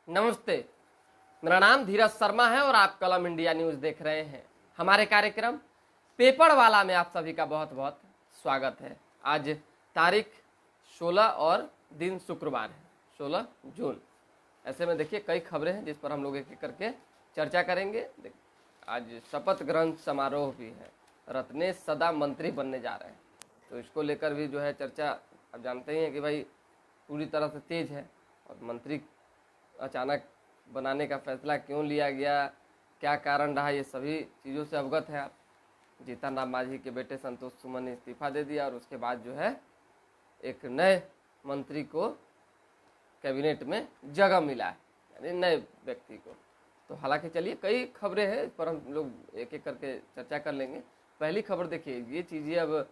नमस्ते, मेरा नाम धीरज शर्मा है और आप कलम इंडिया न्यूज देख रहे हैं। हमारे कार्यक्रम पेपर वाला में आप सभी का बहुत बहुत स्वागत है। आज तारीख 16 और दिन शुक्रवार है, 16 जून। ऐसे में देखिए कई खबरें हैं जिस पर हम लोग एक एक करके चर्चा करेंगे। आज शपथ ग्रहण समारोह भी है, रत्नेश सदा मंत्री बनने जा रहे हैं, तो इसको लेकर भी जो है चर्चा आप जानते ही हैं कि भाई पूरी तरह से तेज है। और मंत्री अचानक बनाने का फैसला क्यों लिया गया, क्या कारण रहा, ये सभी चीज़ों से अवगत है आप। जीतन राम मांझी के बेटे संतोष सुमन ने इस्तीफा दे दिया और उसके बाद जो है एक नए मंत्री को कैबिनेट में जगह मिला है, यानी नए व्यक्ति को। तो हालांकि चलिए कई खबरें हैं, इस पर हम लोग एक एक करके चर्चा कर लेंगे। पहली खबर देखिए, ये चीज़ें अब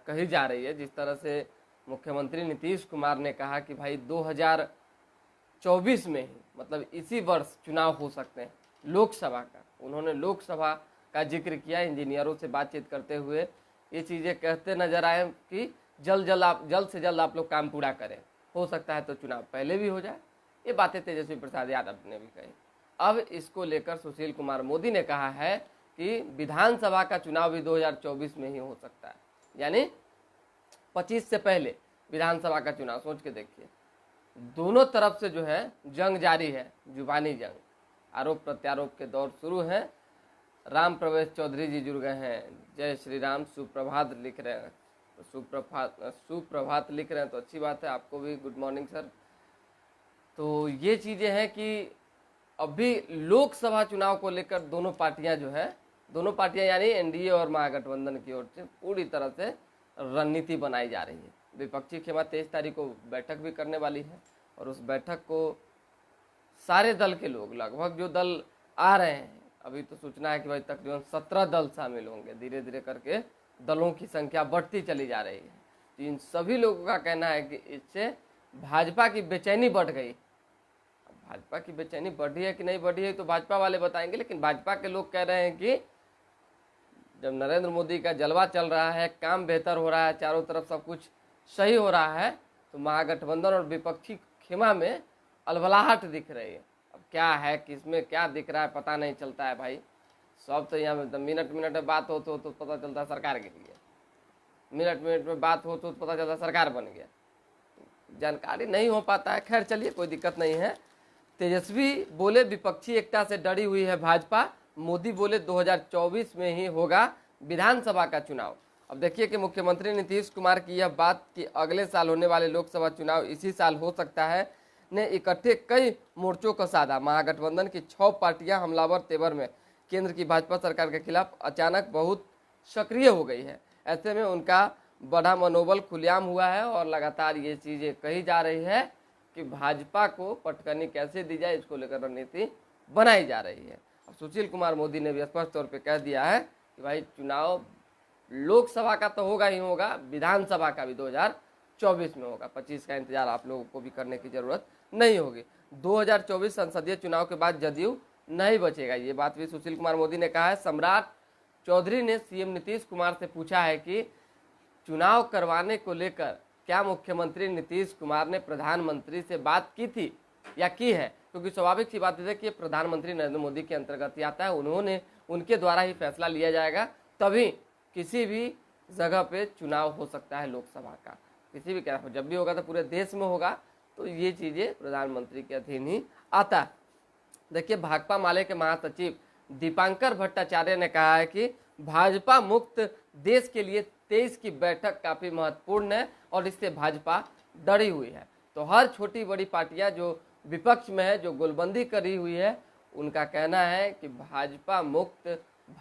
कही जा रही है, जिस तरह से मुख्यमंत्री नीतीश कुमार ने कहा कि भाई 2024 में ही, मतलब इसी वर्ष चुनाव हो सकते हैं लोकसभा का। उन्होंने लोकसभा का जिक्र किया। इंजीनियरों से बातचीत करते हुए ये चीज़ें कहते नजर आए कि जल्द से जल्द आप लोग काम पूरा करें, हो सकता है तो चुनाव पहले भी हो जाए। ये बातें तेजस्वी प्रसाद यादव ने भी कही। अब इसको लेकर सुशील कुमार मोदी ने कहा है कि विधानसभा का चुनाव भी 2024 में ही हो सकता है, यानी 25 से पहले विधानसभा का चुनाव। सोच के देखिए, दोनों तरफ से जो है जंग जारी है, जुबानी जंग, आरोप प्रत्यारोप के दौर शुरू है। राम प्रवेश चौधरी जी जुड़ गए हैं, जय श्री राम, सुप्रभात लिख रहे हैं। सुप्रभात लिख रहे हैं तो अच्छी बात है, आपको भी गुड मॉर्निंग सर। तो ये चीज़ें हैं कि अभी लोकसभा चुनाव को लेकर दोनों पार्टियां यानी एनडीए और महागठबंधन की ओर से पूरी तरह से रणनीति बनाई जा रही है। विपक्षी खेमा 23 तारीख को बैठक भी करने वाली है और उस बैठक को सारे दल के लोग, लगभग जो दल आ रहे हैं, अभी तो सूचना है कि भाई तकरीबन 17 दल शामिल होंगे। धीरे धीरे करके दलों की संख्या बढ़ती चली जा रही है। इन सभी लोगों का कहना है कि इससे भाजपा की बेचैनी बढ़ गई। भाजपा की बेचैनी बढ़ी है कि नहीं बढ़ी है तो भाजपा वाले बताएंगे, लेकिन भाजपा के लोग कह रहे हैं कि जब नरेंद्र मोदी का जलवा चल रहा है, काम बेहतर हो रहा है, चारों तरफ सब कुछ सही हो रहा है, तो महागठबंधन और विपक्षी खेमा में अलबलाहट दिख रही है। अब क्या है, किसमें क्या दिख रहा है पता नहीं चलता है भाई। सब तो यहाँ मिनट में बात हो तो पता चलता है सरकार गिर गया, मिनट में बात हो तो पता चलता है सरकार बन गया, जानकारी नहीं हो पाता है। खैर चलिए, कोई दिक्कत नहीं है। तेजस्वी बोले विपक्षी एकता से डरी हुई है भाजपा, मोदी बोले 2024 में ही होगा विधानसभा का चुनाव। अब देखिए कि मुख्यमंत्री नीतीश कुमार की यह बात कि अगले साल होने वाले लोकसभा चुनाव इसी साल हो सकता है ने इकट्ठे कई मोर्चों को साधा। महागठबंधन की 6 पार्टियां हमलावर तेवर में केंद्र की भाजपा सरकार के खिलाफ अचानक बहुत सक्रिय हो गई है। ऐसे में उनका बड़ा मनोबल खुलेआम हुआ है और लगातार ये चीज़ें कही जा रही है कि भाजपा को पटकनी कैसे दी जाए, इसको लेकर रणनीति बनाई जा रही है। अब सुशील कुमार मोदी ने भी स्पष्ट तौर पे कह दिया है कि भाई चुनाव लोकसभा का तो होगा ही होगा, विधानसभा का भी 2024 में होगा। 25 का इंतजार आप लोगों को भी करने की जरूरत नहीं होगी। 2024 संसदीय चुनाव के बाद जदयू नहीं बचेगा, ये बात भी सुशील कुमार मोदी ने कहा है। सम्राट चौधरी ने सीएम नीतीश कुमार से पूछा है कि चुनाव करवाने को लेकर क्या मुख्यमंत्री नीतीश कुमार ने प्रधानमंत्री से बात की थी या की है, क्योंकि स्वाभाविक सी बात है कि प्रधानमंत्री नरेंद्र मोदी के अंतर्गत ही आता है। उनके द्वारा ही फैसला लिया जाएगा, तभी किसी भी जगह पे चुनाव हो सकता है लोकसभा का। किसी भी क्या जब भी होगा तो पूरे देश में होगा, तो ये चीज़ें प्रधानमंत्री के अधीन ही आता है। देखिए, भाकपा माले के महासचिव दीपांकर भट्टाचार्य ने कहा है कि भाजपा मुक्त देश के लिए 23 की बैठक काफ़ी महत्वपूर्ण है और इससे भाजपा डरी हुई है। तो हर छोटी बड़ी पार्टियां जो विपक्ष में है, जो गोलबंदी करी हुई है, उनका कहना है कि भाजपा मुक्त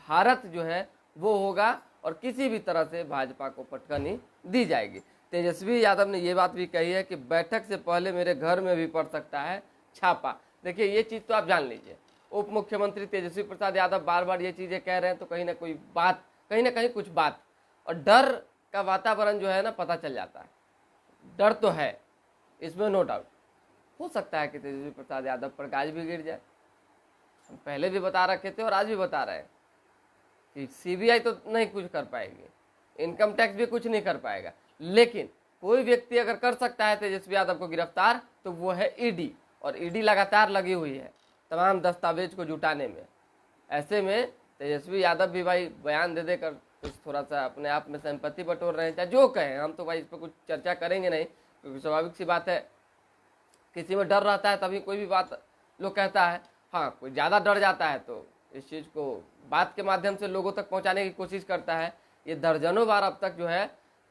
भारत जो है वो होगा और किसी भी तरह से भाजपा को पटकनी दी जाएगी। तेजस्वी यादव ने ये बात भी कही है कि बैठक से पहले मेरे घर में भी पड़ सकता है छापा। देखिए, ये चीज़ तो आप जान लीजिए, उप मुख्यमंत्री तेजस्वी प्रसाद यादव बार बार ये चीज़ें कह रहे हैं, तो कहीं ना कोई बात, कहीं ना कहीं कुछ बात और डर का वातावरण जो है ना पता चल जाता है। डर तो है, इसमें नो डाउट। हो सकता है कि तेजस्वी प्रसाद यादव पर गाज भी गिर जाए। हम पहले भी बता रखे थे और आज भी बता रहे हैं कि सीबीआई तो नहीं कुछ कर पाएगी, इनकम टैक्स भी कुछ नहीं कर पाएगा, लेकिन कोई व्यक्ति अगर कर सकता है तेजस्वी यादव को गिरफ्तार तो वो है ईडी। और ईडी लगातार लगी हुई है तमाम दस्तावेज को जुटाने में। ऐसे में तेजस्वी यादव भी भाई बयान दे देकर कुछ थोड़ा सा अपने आप में संपत्ति बटोर रहे हैं, चाहे जो कहें, हम तो भाई इस पर कुछ चर्चा करेंगे नहीं, क्योंकि स्वाभाविक सी बात है किसी में डर रहता है तभी कोई भी बात लोग कहता है। हाँ, कोई ज़्यादा डर जाता है तो इस चीज़ को बात के माध्यम से लोगों तक पहुंचाने की कोशिश करता है। ये दर्जनों बार अब तक जो है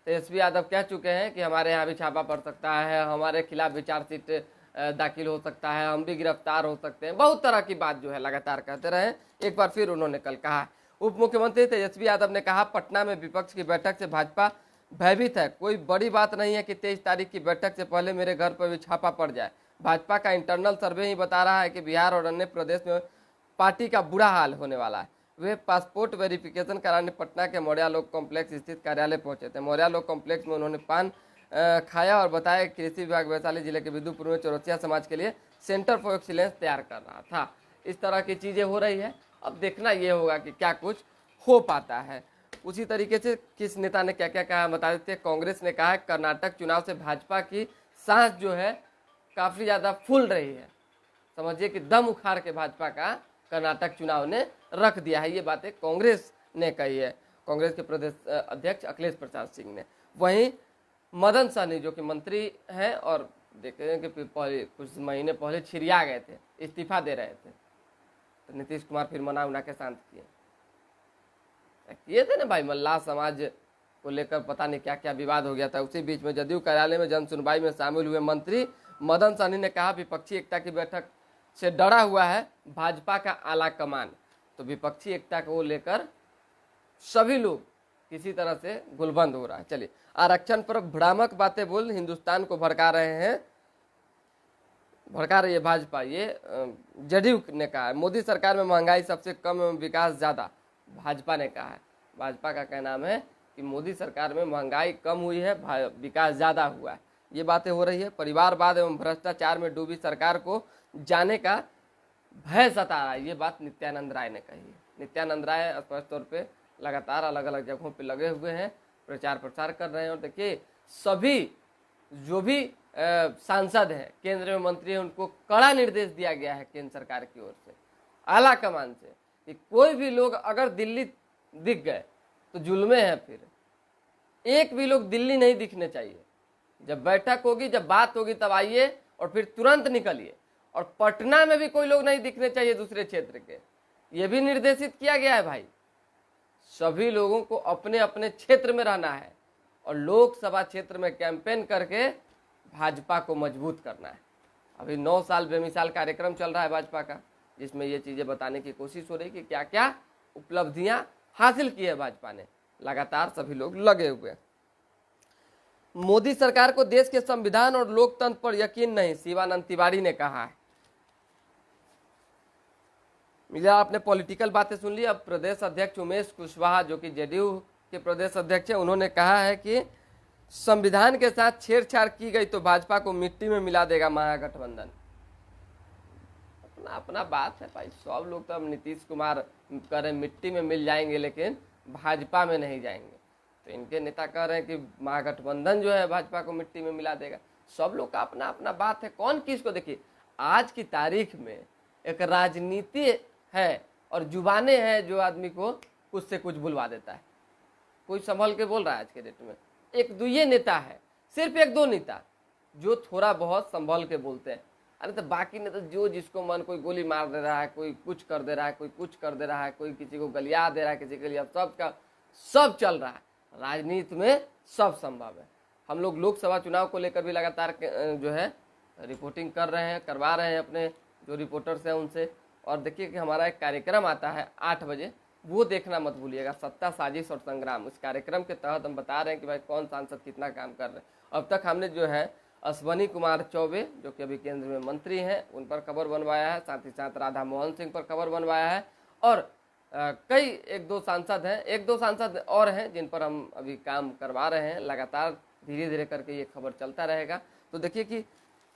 तेजस्वी यादव कह चुके हैं कि हमारे यहाँ भी छापा पड़ सकता है, हमारे खिलाफ भी चार्जशीट दाखिल हो सकता है, हम भी गिरफ्तार हो सकते हैं, बहुत तरह की बात जो है लगातार कहते रहे। एक बार फिर उन्होंने कल कहा। उप मुख्यमंत्री तेजस्वी यादव ने कहा, पटना में विपक्ष की बैठक से भाजपा भयभीत है, कोई बड़ी बात नहीं है कि 23 तारीख की बैठक से पहले मेरे घर पर भी छापा पड़ जाए। भाजपा का इंटरनल सर्वे ही बता रहा है कि बिहार और अन्य प्रदेश में पार्टी का बुरा हाल होने वाला है। वे पासपोर्ट वेरिफिकेशन कराने पटना के मौर्या लोक कॉम्प्लेक्स स्थित कार्यालय पहुंचे थे। मौर्या लोक कॉम्प्लेक्स में उन्होंने पान खाया और बताया कि कृषि विभाग वैशाली जिले के विदुपुर में चौरसिया समाज के लिए सेंटर फॉर एक्सीलेंस तैयार कर रहा था। इस तरह की चीज़ें हो रही है, अब देखना ये होगा कि क्या कुछ हो पाता है। उसी तरीके से किस नेता ने क्या क्या कहा बता देते हैं। कांग्रेस ने कहा है कर्नाटक चुनाव से भाजपा की सांस जो है काफ़ी ज़्यादा फूल रही है, समझिए कि दम उखाड़ के भाजपा का कर्नाटक चुनाव ने रख दिया है। ये बातें कांग्रेस ने कही है, कांग्रेस के प्रदेश अध्यक्ष अखिलेश प्रसाद सिंह ने। वहीं मदन सहनी जो कि मंत्री हैं और देखते हैं कि कुछ महीने पहले छिड़िया गए थे, इस्तीफा दे रहे थे, तो नीतीश कुमार फिर मना उना के शांत किए थे ना भाई। मल्लाह समाज को लेकर पता नहीं क्या क्या विवाद हो गया था। उसी बीच में जदयू कार्यालय में जन सुनवाई में शामिल हुए मंत्री मदन सहनी ने कहा, विपक्षी एकता की बैठक से डरा हुआ है भाजपा का आला कमान। तो विपक्षी एकता को लेकर सभी लोग किसी तरह से गुलबंद हो रहा है। चलिए, आरक्षण पर भ्रामक बातें बोल हिंदुस्तान को भड़का रहे हैं, भड़का रही है भाजपा, ये जदयू ने कहा है। मोदी सरकार में महंगाई सबसे कम एवं विकास ज्यादा, भाजपा ने कहा है। भाजपा का कहना है कि मोदी सरकार में महंगाई कम हुई है, विकास ज्यादा हुआ है। ये बातें हो रही है। परिवारवाद एवं भ्रष्टाचार में डूबी सरकार को जाने का भय सता रहा है, ये बात नित्यानंद राय ने कही है। नित्यानंद राय स्पष्ट तौर पे लगातार अलग अलग जगहों पे लगे हुए हैं, प्रचार प्रसार कर रहे हैं। और देखिए, सभी जो भी सांसद हैं, केंद्र में मंत्री हैं, उनको कड़ा निर्देश दिया गया है केंद्र सरकार की ओर से, आला कमान से, कि कोई भी लोग अगर दिल्ली दिख गए तो जुल्मे हैं। फिर एक भी लोग दिल्ली नहीं दिखने चाहिए। जब बैठक होगी, जब बात होगी, तब आइए और फिर तुरंत निकलिए। और पटना में भी कोई लोग नहीं दिखने चाहिए दूसरे क्षेत्र के, ये भी निर्देशित किया गया है भाई। सभी लोगों को अपने अपने क्षेत्र में रहना है और लोकसभा क्षेत्र में कैंपेन करके भाजपा को मजबूत करना है। अभी 9 साल बेमिसाल कार्यक्रम चल रहा है भाजपा का, जिसमें ये चीजें बताने की कोशिश हो रही है कि क्या क्या उपलब्धियां हासिल की है भाजपा ने। लगातार सभी लोग लगे हुए हैं। मोदी सरकार को देश के संविधान और लोकतंत्र पर यकीन नहीं, शिवानंद तिवारी ने कहा है। मिला, आपने पॉलिटिकल बातें सुन ली। अब प्रदेश अध्यक्ष उमेश कुशवाहा जो कि जेडीयू के प्रदेश अध्यक्ष हैं, उन्होंने कहा है कि संविधान के साथ छेड़छाड़ की गई तो भाजपा को मिट्टी में मिला देगा महागठबंधन। अपना अपना बात है भाई, सब लोग तो अब नीतीश कुमार करें मिट्टी में मिल जाएंगे लेकिन भाजपा में नहीं जाएंगे। तो इनके नेता कह रहे हैं कि महागठबंधन जो है भाजपा को मिट्टी में मिला देगा। सब लोग का अपना अपना बात है, कौन किसको। देखिए, आज की तारीख में एक राजनीति है और जुबाने हैं जो आदमी को कुछ से कुछ बुलवा देता है। कोई संभल के बोल रहा है आज के डेट में, एक दो ये नेता है, सिर्फ एक दो नेता जो थोड़ा बहुत संभल के बोलते हैं। अरे तो बाकी नेता जो जिसको मन, कोई गोली मार दे रहा है, कोई कुछ कर दे रहा है, कोई कुछ कर दे रहा है, कोई किसी को गलिया दे रहा है, किसी के लिए सबका सब चल रहा है। राजनीति में सब संभव है। हम लोग लोकसभा चुनाव को लेकर भी लगातार जो है रिपोर्टिंग कर रहे हैं, करवा रहे हैं अपने जो रिपोर्टर्स हैं उनसे। और देखिए कि हमारा एक कार्यक्रम आता है 8 बजे, वो देखना मत भूलिएगा, सत्ता साजिश और संग्राम। उस कार्यक्रम के तहत हम बता रहे हैं कि भाई कौन सांसद कितना काम कर रहे हैं। अब तक हमने जो है अश्वनी कुमार चौबे जो कि अभी केंद्र में मंत्री हैं, उन पर खबर बनवाया है, साथ ही साथ राधा मोहन सिंह पर खबर बनवाया है। और कई एक दो सांसद और हैं जिन पर हम अभी काम करवा रहे हैं। लगातार धीरे धीरे करके ये खबर चलता रहेगा। तो देखिए कि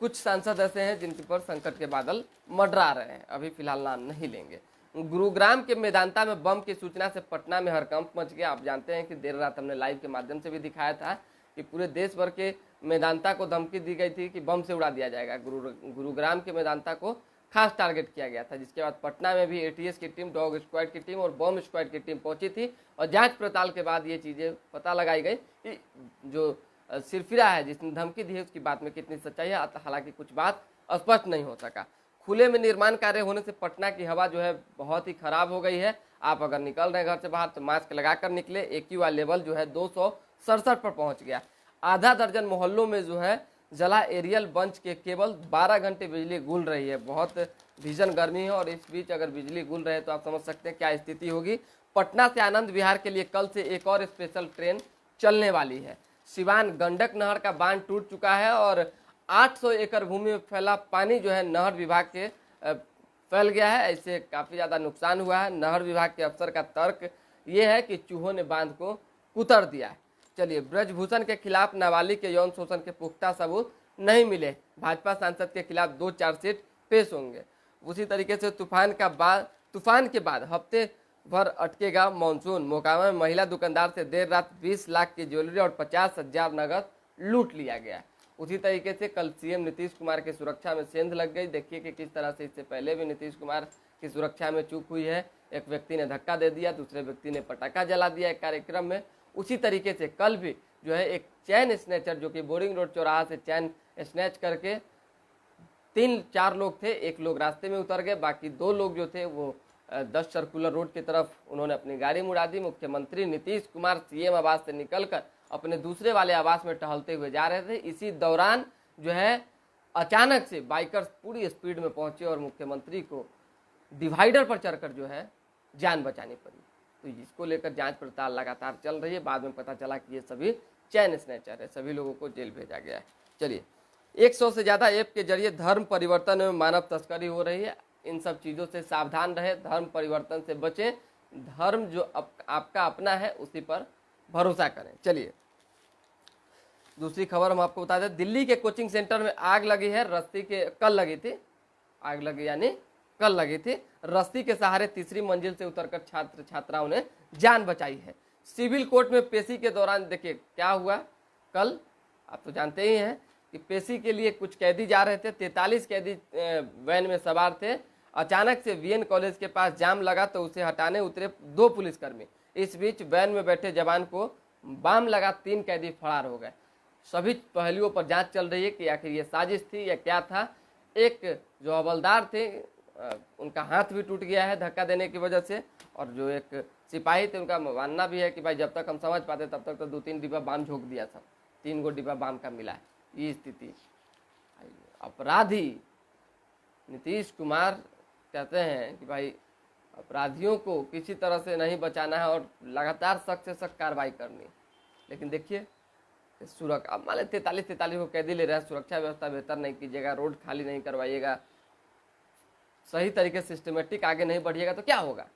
कुछ सांसद ऐसे हैं जिनके पर संकट के बादल मंडरा रहे हैं, अभी फिलहाल नाम नहीं लेंगे। गुरुग्राम के मेदांता में बम की सूचना से पटना में हड़कंप मच गया। आप जानते हैं कि देर रात हमने लाइव के माध्यम से भी दिखाया था कि पूरे देश भर के मेदांता को धमकी दी गई थी कि बम से उड़ा दिया जाएगा। गुरुग्राम के मेदांता को खास टारगेट किया गया था, जिसके बाद पटना में भी एटीएस की टीम, डॉग स्क्वाड की टीम और बम स्क्वाड की टीम पहुंची थी और जांच पड़ताल के बाद ये चीज़ें पता लगाई गई कि जो सिरफिरा है जिसने धमकी दी है उसकी बात में कितनी सच्चाई है। हालांकि कुछ बात स्पष्ट नहीं हो सका। खुले में निर्माण कार्य होने से पटना की हवा जो है बहुत ही खराब हो गई है। आप अगर निकल रहे हैं घर से बाहर तो मास्क लगाकर निकले। एक्यूआई लेवल जो है 267 पर पहुंच गया। आधा दर्जन मोहल्लों में जो है जला एरियल बंच के केबल, 12 घंटे बिजली गुल रही है। बहुत भीषण गर्मी है और इस बीच अगर बिजली गुल रहे तो आप समझ सकते हैं क्या स्थिति होगी। पटना से आनंद विहार के लिए कल से एक और स्पेशल ट्रेन चलने वाली है। सिवान गंडक नहर का बांध टूट चुका है और 800 एकड़ भूमि में फैला पानी जो है नहर विभाग के फैल गया है। इससे काफ़ी ज़्यादा नुकसान हुआ है। नहर विभाग के अफसर का तर्क ये है कि चूहों ने बांध को कुतर दिया है। चलिए, ब्रजभूषण के खिलाफ नाबालिग के यौन शोषण के पुख्ता सबूत नहीं मिले, भाजपा सांसद के खिलाफ 2 चार्जशीट पेश होंगे। उसी तरीके से तूफान के बाद हफ्ते भर अटकेगा मानसून। मोकामा में महिला दुकानदार से देर रात 20 लाख की ज्वेलरी और 50,000 नगद लूट लिया गया। उसी तरीके से कल सीएम नीतीश कुमार की सुरक्षा में सेंध लग गई। देखिए कि किस तरह से इससे पहले भी नीतीश कुमार की सुरक्षा में चूक हुई है। एक व्यक्ति ने धक्का दे दिया, दूसरे व्यक्ति ने पटाखा जला दिया एक कार्यक्रम में। उसी तरीके से कल भी जो है एक चैन स्नैचर जो कि बोरिंग रोड चौराहा से चैन स्नैच करके 3-4 लोग थे, एक लोग रास्ते में उतर गए, बाकी 2 लोग जो थे वो 10 सर्कुलर रोड की तरफ उन्होंने अपनी गाड़ी मुड़ा दी। मुख्यमंत्री नीतीश कुमार सीएम आवास से निकलकर अपने दूसरे वाले आवास में टहलते हुए जा रहे थे। इसी दौरान जो है अचानक से बाइकर्स पूरी स्पीड में पहुंचे और मुख्यमंत्री को डिवाइडर पर चढ़कर जो है जान बचानी पड़ी। तो इसको लेकर जांच पड़ताल लगातार चल रही है। बाद में पता चला कि ये सभी चैन स्नैचर है, सभी लोगों को जेल भेजा गया है। चलिए, 100 से ज़्यादा ऐप के जरिए धर्म परिवर्तन में मानव तस्करी हो रही है। इन सब चीज़ों से सावधान रहे, धर्म परिवर्तन से बचें। धर्म जो आपका अपना है उसी पर भरोसा करें। चलिए, दूसरी खबर हम आपको बता दें। दिल्ली के कोचिंग सेंटर में आग लगी है। कल लगी थी, आग लगी यानी कल लगी थी। रस्सी के सहारे तीसरी मंजिल से उतरकर छात्र छात्राओं ने जान बचाई है। सिविल कोर्ट में पेशी के दौरान देखिए क्या हुआ। कल आप तो जानते ही हैं कि पेशी के लिए कुछ कैदी जा रहे थे। 43 कैदी वैन में सवार थे। अचानक से वीएन कॉलेज के पास जाम लगा तो उसे हटाने उतरे 2 पुलिसकर्मी। इस बीच वैन में बैठे जवान को बम लगा, 3 कैदी फरार हो गए। सभी पहलुओं पर जांच चल रही है कि आखिर ये साजिश थी या क्या था। एक जो हवलदार थे उनका हाथ भी टूट गया है धक्का देने की वजह से, और जो एक सिपाही थे उनका मानना भी है कि भाई जब तक हम समझ पाते तब तक तो 2-3 डिब्बा बम झोंक दिया था, 3 गो डिब्बा बम का मिला है। ये स्थिति। अपराधी नीतीश कुमार कहते हैं कि भाई अपराधियों को किसी तरह से नहीं बचाना है और लगातार सख्त से सख्त कार्रवाई करनी। लेकिन देखिए सुरक्षा, अब मान ली 43 को कैदी ले रहे हैं, सुरक्षा व्यवस्था बेहतर नहीं कीजिएगा, रोड खाली नहीं करवाइएगा, सही तरीके से सिस्टमेटिक आगे नहीं बढ़िएगा तो क्या होगा।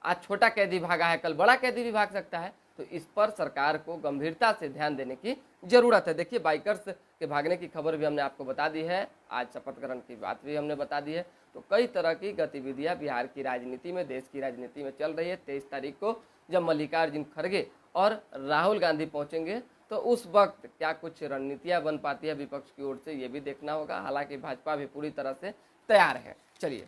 आज छोटा कैदी भागा है, कल बड़ा कैदी भी भाग सकता है। तो इस पर सरकार को गंभीरता से ध्यान देने की जरूरत है। देखिए, बाइकर्स के भागने की खबर भी हमने आपको बता दी है, आज शपथ ग्रहण की बात भी हमने बता दी है। तो कई तरह की गतिविधियां बिहार की राजनीति में, देश की राजनीति में चल रही है। 23 तारीख को जब मल्लिकार्जुन खड़गे और राहुल गांधी पहुंचेंगे तो उस वक्त क्या कुछ रणनीतियां बन पाती है विपक्ष की ओर से, ये भी देखना होगा। हालांकि भाजपा भी पूरी तरह से तैयार है। चलिए,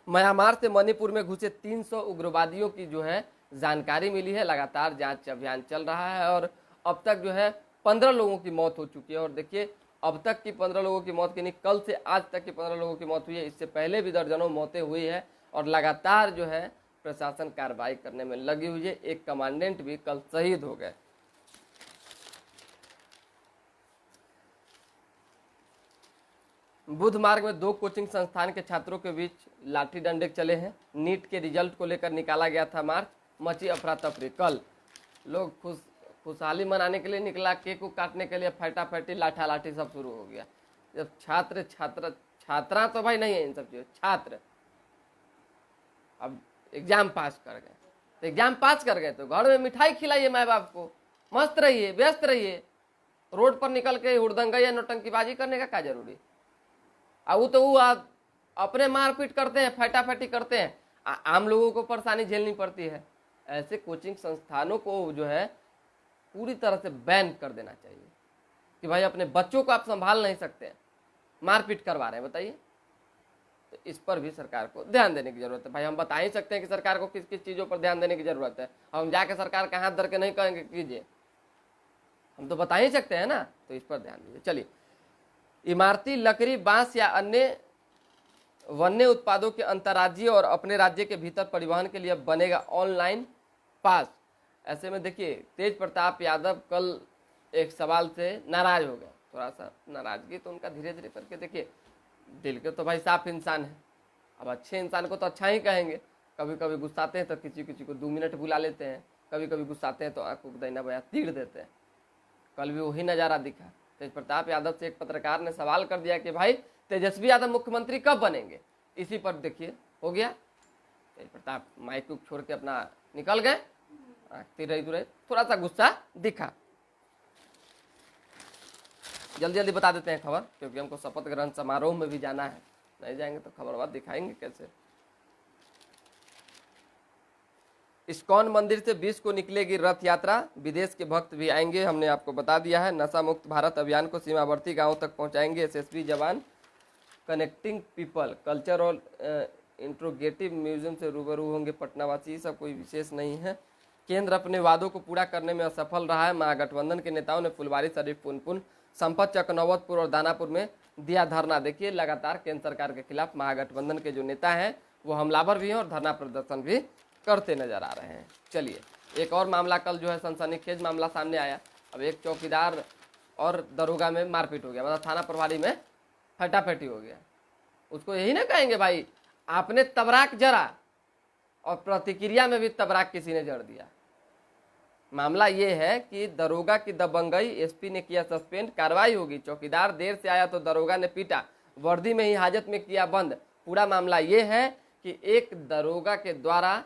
म्यांमार से मणिपुर में घुसे 300 उग्रवादियों की जो है जानकारी मिली है। लगातार जांच अभियान चल रहा है और अब तक जो है 15 लोगों की मौत हो चुकी है। और देखिए, अब तक की 15 लोगों की मौत की नहीं, कल से आज तक की 15 लोगों की मौत हुई है। इससे पहले भी दर्जनों मौतें हुई है और लगातार जो है प्रशासन कार्रवाई करने में लगी हुई है। एक कमांडेंट भी कल शहीद हो गए। बुध मार्ग में 2 कोचिंग संस्थान के छात्रों के बीच लाठी डंडे चले हैं। नीट के रिजल्ट को लेकर निकाला गया था मार्च, मची अफरा तफरी। कल लोग खुशहाली मनाने के लिए निकला, केक को काटने के लिए फटाफटी लाठा लाठी सब शुरू हो गया। जब छात्रा तो भाई नहीं है इन सब चीज़ों, छात्र अब एग्जाम पास कर गए तो एग्जाम पास कर गए तो घर में मिठाई खिलाइए माँ बाप को, मस्त रहिए, व्यस्त रहिए। रोड पर निकल के हुड़दंगा या नौटंकीबाजी करने का क्या जरूरी। अब वो अपने मारपीट करते हैं, फटाफटी करते हैं, आम लोगों को परेशानी झेलनी पड़ती है। ऐसे कोचिंग संस्थानों को जो है पूरी तरह से बैन कर देना चाहिए। कि भाई अपने बच्चों को आप संभाल नहीं सकते हैं, मारपीट करवा रहे हैं, बताइए। तो इस पर भी सरकार को ध्यान देने की जरूरत है। भाई हम बता ही सकते हैं कि सरकार को किस किस चीज़ों पर ध्यान देने की जरूरत है, हम जाके सरकार का हाथ धर के नहीं कहेंगे कीजिए, हम तो बता ही सकते हैं ना। तो इस पर ध्यान दीजिए। चलिए, इमारती लकड़ी, बांस या अन्य वन्य उत्पादों के अंतर्राज्यीय और अपने राज्य के भीतर परिवहन के लिए बनेगा ऑनलाइन पास। ऐसे में देखिए, तेज प्रताप यादव कल एक सवाल से नाराज हो गया, थोड़ा सा नाराजगी तो उनका धीरे धीरे करके, देखिए दिल के तो भाई साफ इंसान है, अब अच्छे इंसान को तो अच्छा ही कहेंगे। कभी कभी गुस्साते हैं तो किसी किसी को 2 मिनट बुला लेते हैं, कभी कभी गुस्साते हैं तो आंख दैना बया तीड़ देते हैं। कल भी वही नज़ारा दिखा। तेज प्रताप यादव से एक पत्रकार ने सवाल कर दिया कि भाई तेजस्वी यादव मुख्यमंत्री कब बनेंगे। इसी पर देखिए हो गया, तेज प्रताप माइक छोड़ के अपना निकल गए, रही थोड़ा सा गुस्सा दिखा। जल्दी जल्दी बता देते हैं खबर, क्योंकि हमको शपथ ग्रहण समारोह में भी जाना है, नहीं जाएंगे तो खबर बाद दिखाएंगे कैसे। इस्कॉन मंदिर से 20 को निकलेगी रथ यात्रा, विदेश के भक्त भी आएंगे, हमने आपको बता दिया है। नशा मुक्त भारत अभियान को सीमावर्ती गांवों तक पहुंचाएंगे एसएसबी जवान। कनेक्टिंग पीपल, कल्चर और इंट्रोगेटिव म्यूजियम से रूबरू होंगे पटनावासी, सब कोई विशेष नहीं है। केंद्र अपने वादों को पूरा करने में असफल रहा है, महागठबंधन के नेताओं ने फुलवारी शरीफ, पुनपुन, संपत, चकनौवतपुर और दानापुर में दिया धरना। देखिए लगातार केंद्र सरकार के खिलाफ महागठबंधन के जो नेता हैं वो हमलावर भी हैं और धरना प्रदर्शन भी करते नजर आ रहे हैं। चलिए, एक और मामला कल जो है सनसनीखेज मामला सामने आया। अब एक चौकीदार और दरोगा में मारपीट हो गया, मतलब थाना प्रभारी में फटाफटी हो गया। उसको यही ना कहेंगे भाई आपने तबराक जरा, और प्रतिक्रिया में भी तबराक किसी ने जड़ दिया। मामला ये है कि दरोगा की दबंगई, एसपी ने किया सस्पेंड, कार्रवाई होगी। चौकीदार देर से आया तो दरोगा ने पीटा, वर्दी में ही हाजत में किया बंद। पूरा मामला ये है कि एक दरोगा के द्वारा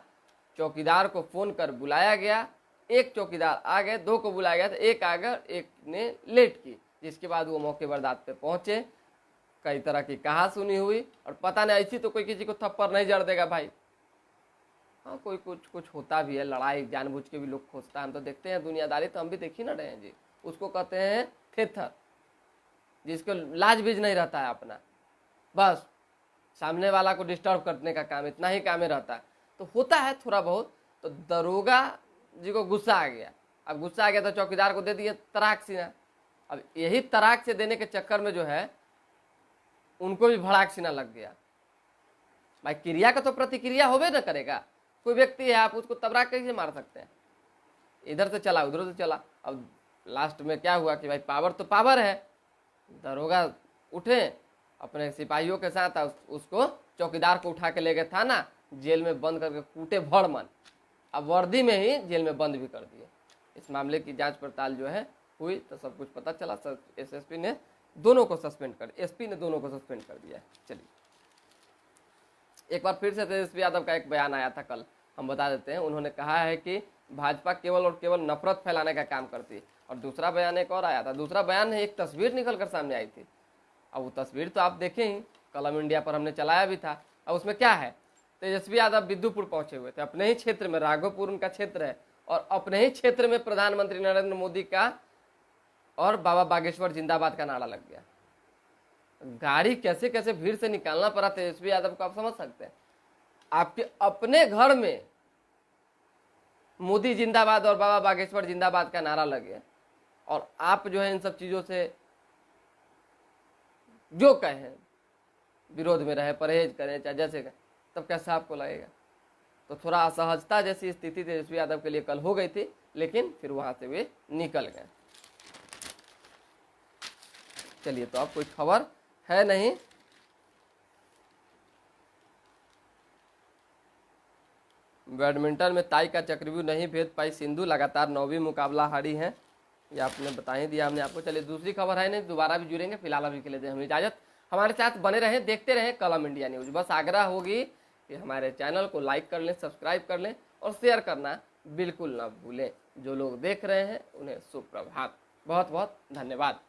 चौकीदार को फोन कर बुलाया गया, एक चौकीदार आ गए, 2 को बुलाया गया तो एक आ गया, एक ने लेट की, जिसके बाद वो मौके बर्दाश्त पे पहुंचे। कई तरह की कहा सुनी हुई, और पता नहीं ऐसी तो कोई किसी को थप्पड़ नहीं जड़ देगा भाई। हाँ, कोई कुछ होता भी है, लड़ाई जानबूझ के भी लोग खोजता है, हम तो देखते हैं दुनियादारी, तो हम भी देख ही ना रहे हैं जी। उसको कहते हैं थेथर, जिसको लाज बीज नहीं रहता है अपना, बस सामने वाला को डिस्टर्ब करने का काम, इतना ही काम में रहता है। तो होता है थोड़ा बहुत। तो दरोगा जी को गुस्सा आ गया, अब गुस्सा आ गया तो चौकीदार को दे दिए तराक सीना। अब यही तराक से देने के चक्कर में जो है उनको भी भड़ाक सीना लग गया। भाई क्रिया का तो प्रतिक्रिया होबे न करेगा। कोई व्यक्ति है, आप उसको तबराक कैसे मार सकते हैं? इधर से चला उधर से चला। अब लास्ट में क्या हुआ कि भाई पावर तो पावर है, दरोगा उठे अपने सिपाहियों के साथ, उसको चौकीदार को उठा के ले गए थाना, जेल में बंद करके कूटे भर मन। अब वर्दी में ही जेल में बंद भी कर दिए। इस मामले की जांच पड़ताल जो है हुई तो सब कुछ पता चला। एसएसपी ने दोनों को सस्पेंड कर, एसपी ने दोनों को सस्पेंड कर दिया है। चलिए, एक बार फिर से तेजस्वी यादव का एक बयान आया था कल, हम बता देते हैं। उन्होंने कहा है कि भाजपा केवल और केवल नफरत फैलाने का काम करती है। और दूसरा बयान एक और आया था, दूसरा बयान है, एक तस्वीर निकल कर सामने आई थी। अब वो तस्वीर तो आप देखें ही, कलम इंडिया पर हमने चलाया भी था। अब उसमें क्या है, तेजस्वी यादव बिद्दुपुर पहुंचे हुए थे, अपने ही क्षेत्र में, राघोपुर उनका क्षेत्र है, और अपने ही क्षेत्र में प्रधानमंत्री नरेंद्र मोदी का और बाबा बागेश्वर जिंदाबाद का नारा लग गया। गाड़ी कैसे कैसे भीड़ से निकालना पड़ा तेजस्वी यादव को, आप समझ सकते हैं। आपके अपने घर में मोदी जिंदाबाद और बाबा बागेश्वर जिंदाबाद का नारा लगे, और आप जो है इन सब चीजों से जो कहें विरोध में रहे, परहेज करें, चाहे जैसे करें, तब कैसा आपको लगेगा? तो थोड़ा असहजता जैसी स्थिति तेजस्वी यादव के लिए कल हो गई थी, लेकिन फिर वहां से वे निकल गए। चलिए, तो अब कोई खबर है नहीं। बैडमिंटन में ताई का चक्रव्यूह नहीं भेद पाई सिंधु, लगातार 9वीं मुकाबला हारी है, ये आपने बता ही दिया हमने आपको। चलिए, दूसरी खबर है नहीं, दोबारा भी जुड़ेंगे। फिलहाल अभी के लिए हमें इजाजत, हमारे साथ बने रहें, देखते रहें कलम इंडिया न्यूज। बस आग्रह होगी कि हमारे चैनल को लाइक कर लें, सब्सक्राइब कर लें और शेयर करना बिल्कुल ना भूलें। जो लोग देख रहे हैं उन्हें सुप्रभात, बहुत बहुत धन्यवाद।